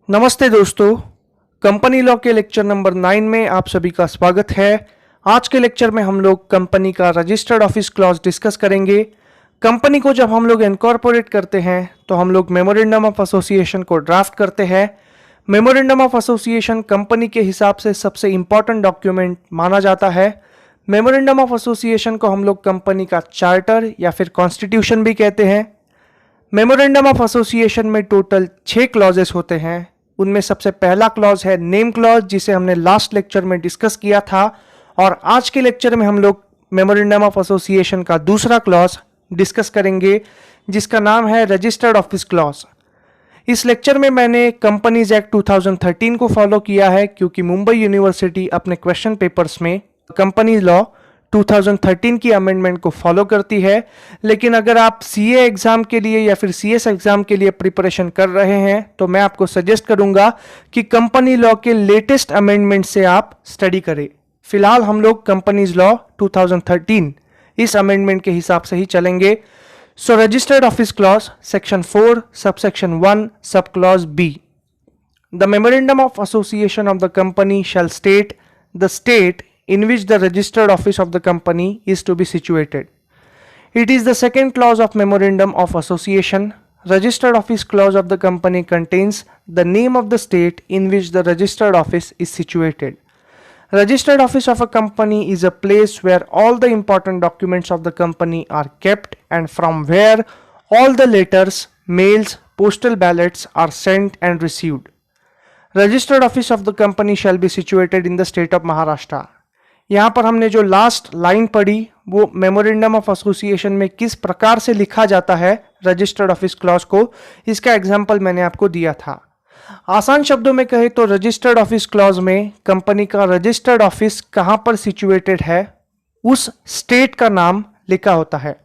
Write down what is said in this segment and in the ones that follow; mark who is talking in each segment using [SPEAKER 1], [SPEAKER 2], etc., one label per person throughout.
[SPEAKER 1] नमस्ते दोस्तों, company law के लेक्चर नंबर 9 में आप सभी का स्वागत है। आज के लेक्चर में हम लोग कंपनी का रजिस्टर्ड ऑफिस क्लॉज डिस्कस करेंगे। कंपनी को जब हम लोग इनकॉर्पोरेट करते हैं तो हम लोग मेमोरेंडम ऑफ एसोसिएशन को ड्राफ्ट करते हैं। मेमोरेंडम ऑफ एसोसिएशन कंपनी के हिसाब से सबसे इंपॉर्टेंट डॉक्यूमेंट माना जाता है। मेमोरेंडम ऑफ एसोसिएशन को हम लोग कंपनी का चार्टर या फिर कॉन्स्टिट्यूशन भी कहते हैं। मेमोरेंडम ऑफ एसोसिएशन में टोटल 6 क्लॉजेस होते हैं। उनमें सबसे पहला क्लॉज है नेम क्लॉज, जिसे हमने लास्ट लेक्चर में डिस्कस किया था, और आज के लेक्चर में हम लोग मेमोरेंडम ऑफ एसोसिएशन का दूसरा क्लॉज डिस्कस करेंगे जिसका नाम है रजिस्टर्ड ऑफिस क्लॉज। इस लेक्चर में मैंने कंपनीज एक्ट 2013 को फॉलो किया है क्योंकि मुंबई यूनिवर्सिटी अपने क्वेश्चन पेपर्स में कंपनी लॉ 2013 की अमेंडमेंट को फॉलो करती है। लेकिन अगर आप सीए एग्जाम के लिए या फिर सीएस एग्जाम के लिए प्रिपरेशन कर रहे हैं तो मैं आपको सजेस्ट करूंगा कि कंपनी लॉ के लेटेस्ट अमेंडमेंट से आप स्टडी करें। फिलहाल हम लोग कंपनीज लॉ 2013 इस अमेंडमेंट के हिसाब से ही चलेंगे। So registered office clause section 4 subsection 1 sub clause B, the memorandum of association of the company shall state the state in which the registered office of the company is to be situated. It is the second clause of Memorandum of Association. Registered office clause of the company contains the name of the state in which the registered office is situated. Registered office of a company is a place where all the important documents of the company are kept and from where all the letters, mails, postal ballots are sent and received. Registered office of the company shall be situated in the state of Maharashtra. यहाँ पर हमने जो last line पढ़ी वो memorandum of association में किस प्रकार से लिखा जाता है रजिस्टर्ड ऑफिस क्लॉज को, इसका एग्जाम्पल मैंने आपको दिया था। आसान शब्दों में कहे तो रजिस्टर्ड ऑफिस क्लॉज में कंपनी का रजिस्टर्ड ऑफिस कहाँ पर सिचुएटेड है उस स्टेट का नाम लिखा होता है।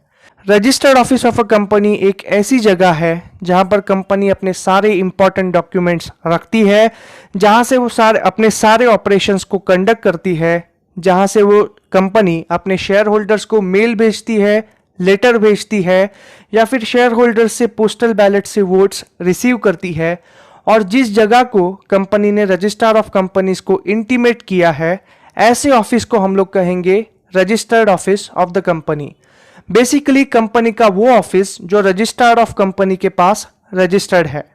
[SPEAKER 1] Registered office of a company एक ऐसी जगह है जहां पर कंपनी अपने सारे इंपॉर्टेंट डॉक्यूमेंट्स रखती है, जहां से वो अपने सारे ऑपरेशंस को कंडक्ट करती है, जहां से वो कंपनी अपने शेयर होल्डर्स को मेल भेजती है, लेटर भेजती है या फिर शेयर होल्डर्स से पोस्टल बैलेट से वोट्स रिसीव करती है, और जिस जगह को कंपनी ने रजिस्ट्रार ऑफ कंपनीज को इंटीमेट किया है ऐसे ऑफिस को हम लोग कहेंगे registered office of the company. Basically company का वो ऑफिस जो रजिस्ट्रार ऑफ कंपनी के पास रजिस्टर्ड है।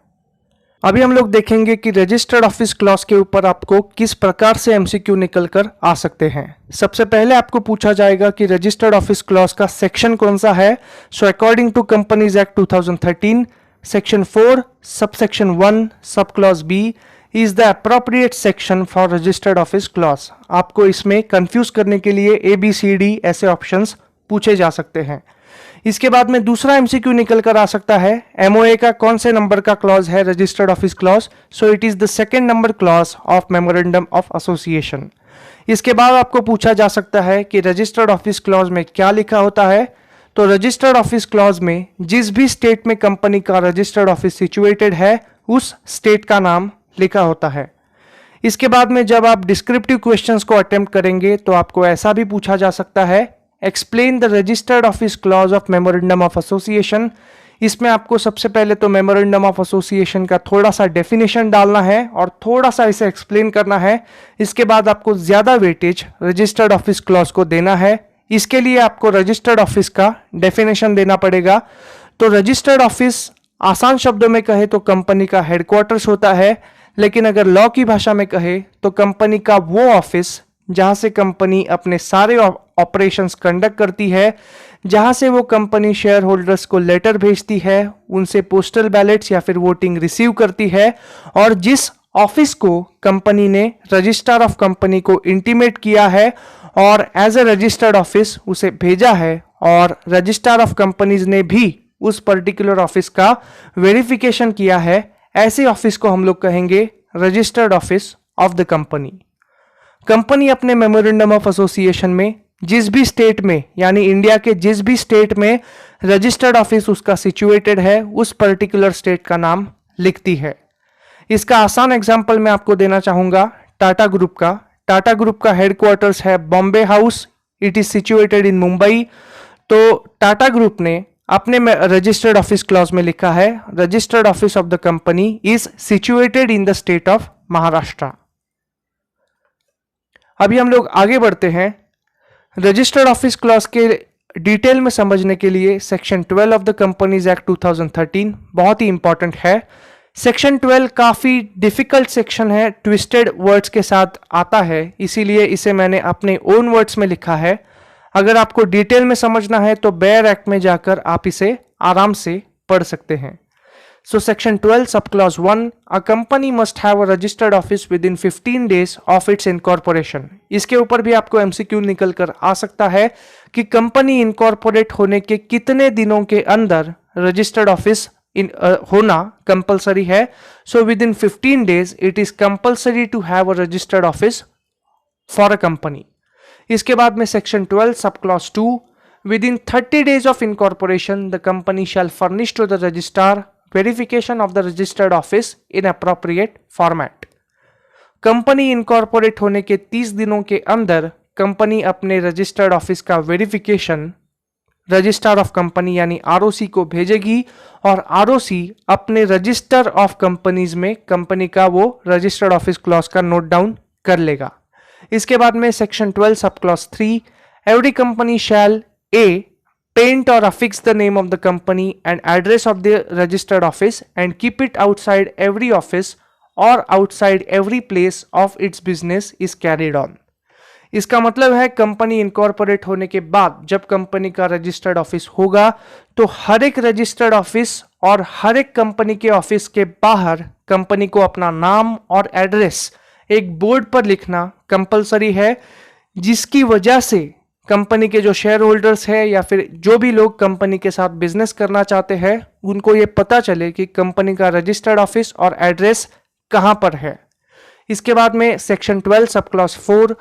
[SPEAKER 1] अभी हम लोग देखेंगे कि रजिस्टर्ड ऑफिस क्लॉज के ऊपर आपको किस प्रकार से एमसीक्यू निकल कर आ सकते हैं। सबसे पहले आपको पूछा जाएगा कि रजिस्टर्ड ऑफिस क्लॉज का सेक्शन कौन सा है। So according to companies act 2013 section 4 subsection 1 sub clause b is the appropriate section for registered office clause. आपको इसमें कंफ्यूज करने के लिए ABCD ऐसे ऑप्शंस पूछे जा सकते हैं। इसके बाद में दूसरा एमसीक्यू निकल कर आ सकता है एमओए का कौन से नंबर का क्लॉज है registered office clause. So it is the second number clause of memorandum of association. इसके बाद आपको पूछा जा सकता है कि रजिस्टर्ड ऑफिस क्लॉज में क्या लिखा होता है। तो रजिस्टर्ड ऑफिस क्लॉज में जिस भी स्टेट में कंपनी का रजिस्टर्ड ऑफिस सिचुएटेड है उस स्टेट का नाम लिखा होता है। इसके बाद में जब आप डिस्क्रिप्टिव क्वेश्चंस को अटेम्प्ट करेंगे तो आपको ऐसा भी पूछा जा सकता है explain the registered office clause of memorandum of association. इसमें आपको सबसे पहले तो मेमोरेंडम ऑफ एसोसिएशन का थोड़ा सा डेफिनेशन डालना है और थोड़ा सा इसे एक्सप्लेन करना है। इसके बाद आपको ज्यादा वेटेज रजिस्टर्ड ऑफिस क्लॉज को देना है। इसके लिए आपको रजिस्टर्ड ऑफिस का डेफिनेशन देना पड़ेगा। तो रजिस्टर्ड ऑफिस आसान शब्दों में कहे तो कंपनी का हेडक्वार्टर्स होता है, लेकिन अगर लॉ की भाषा में कहे तो कंपनी का वो ऑफिस जहां से कंपनी अपने सारे ऑपरेशंस कंडक्ट करती है, जहां से वो कंपनी शेयर होल्डर्स को लेटर भेजती है, उनसे पोस्टल बैलेट्स या फिर वोटिंग रिसीव करती है, और जिस ऑफिस को कंपनी ने रजिस्ट्रार ऑफ कंपनी को इंटीमेट किया है और एज ए रजिस्टर्ड ऑफिस उसे भेजा है, और रजिस्ट्रार ऑफ कंपनीज ने भी उस पर्टिकुलर ऑफिस का वेरिफिकेशन किया है, ऐसे ऑफिस को हम लोग कहेंगे registered office of the company. Company अपने मेमोरेंडम ऑफ एसोसिएशन में जिस भी स्टेट में यानी इंडिया के जिस भी स्टेट में रजिस्टर्ड ऑफिस उसका सिचुएटेड है उस पर्टिकुलर स्टेट का नाम लिखती है। इसका आसान एग्जांपल मैं आपको देना चाहूंगा टाटा ग्रुप का। टाटा ग्रुप का हेडक्वार्टर्स है Bombay house, it is situated in Mumbai. तो टाटा ग्रुप ने आपने रजिस्टर्ड ऑफिस क्लॉज में लिखा है registered office of the company is situated in the state of Maharashtra. अभी हम लोग आगे बढ़ते हैं। रजिस्टर्ड ऑफिस क्लॉज के डिटेल में समझने के लिए section 12 of the companies act 2013 बहुत ही इंपॉर्टेंट है। सेक्शन 12 काफी डिफिकल्ट सेक्शन है, ट्विस्टेड वर्ड्स के साथ आता है, इसीलिए इसे मैंने अपने ओन वर्ड्स में लिखा है। अगर आपको डिटेल में समझना है तो बेयर एक्ट में जाकर आप इसे आराम से पढ़ सकते हैं। So section 12 sub clause 1, a company must have a registered office with in 15 days of its incorporation. इसके ऊपर भी आपको एमसीक्यू निकल कर आ सकता है कि कंपनी इनकॉर्पोरेट होने के कितने दिनों के अंदर रजिस्टर्ड ऑफिस होना कंपलसरी है। So within 15 days it is compulsory to have a registered office for a company. इसके बाद में section 12 sub clause 2, within 30 days of incorporation the company shall furnish to the registrar verification of the registered office in appropriate format. Company incorporate होने के 30 दिनों के अंदर company अपने registered office का वेरिफिकेशन रजिस्ट्रार ऑफ कंपनी यानी ROC को भेजेगी और आरओसी अपने रजिस्टर ऑफ कंपनीज में कंपनी का वो रजिस्टर्ड ऑफिस क्लॉज का नोट डाउन कर लेगा। इसके बाद में section 12 sub clause 3, every company shall A paint or affix the name of the company and address of the registered office and keep it outside every office or outside every place of its business is carried on। इसका मतलब है company incorporate होने के बाद जब company का registered office होगा तो हर एक रजिस्टर्ड ऑफिस और हर एक कंपनी के ऑफिस के बाहर कंपनी को अपना नाम और एड्रेस एक बोर्ड पर लिखना कंपलसरी है, जिसकी वजह से कंपनी के जो शेयर होल्डर्स है या फिर जो भी लोग कंपनी के साथ बिजनेस करना चाहते हैं उनको ये पता चले कि कंपनी का रजिस्टर्ड ऑफिस और एड्रेस कहां पर है। इसके बाद में section 12 sub clause 4,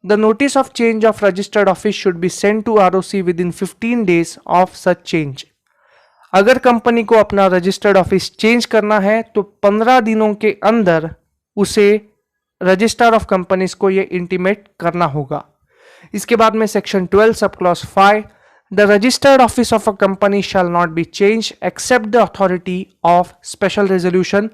[SPEAKER 1] the notice of change of registered office should be send to ROC within 15 days of such change. अगर कंपनी को अपना रजिस्टर्ड ऑफिस चेंज करना है तो 15 दिनों के अंदर उसे रजिस्ट्रार ऑफ कंपनीज को ये इंटीमेट करना होगा। इसके बाद में section 12 sub clause 5, the registered office of a company shall not be change except the authority of special resolution.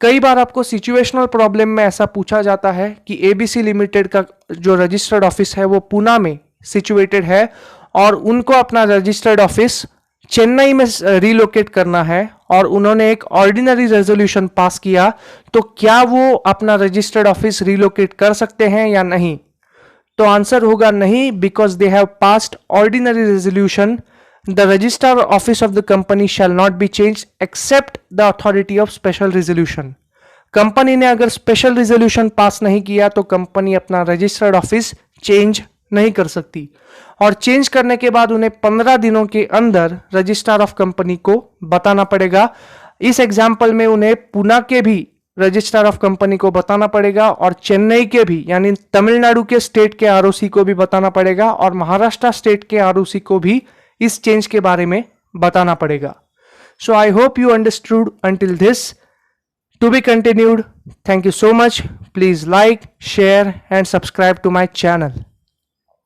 [SPEAKER 1] कई बार आपको सिचुएशनल प्रॉब्लम में ऐसा पूछा जाता है कि एबीसी लिमिटेड का जो रजिस्टर्ड ऑफिस है वो पुणे में सिचुएटेड है और उनको अपना रजिस्टर्ड ऑफिस चेन्नई में रिलोकेट करना है और उन्होंने एक ऑर्डिनरी रेजोल्यूशन पास किया, तो क्या वो अपना रजिस्टर्ड ऑफिस रिलोकेट कर सकते हैं या नहीं? तो आंसर होगा नहीं, because they have passed ordinary resolution. The registrar office of the company shall not be change except the authority of special resolution. Company ने अगर स्पेशल रेजोल्यूशन पास नहीं किया तो कंपनी अपना रजिस्टर्ड ऑफिस चेंज नहीं कर सकती और चेंज करने के बाद उन्हें 15 दिनों के अंदर रजिस्ट्रार ऑफ कंपनी को बताना पड़ेगा। इस एग्जाम्पल में उन्हें पुणे के भी रजिस्ट्रार ऑफ कंपनी को बताना पड़ेगा और चेन्नई के भी यानी तमिलनाडु के स्टेट के आरओसी को भी बताना पड़ेगा और महाराष्ट्र स्टेट के आरओसी को भी इस चेंज के बारे में बताना पड़ेगा। So I hope you understood until this. To be continued. Thank you so much. Please like, share and subscribe to my channel.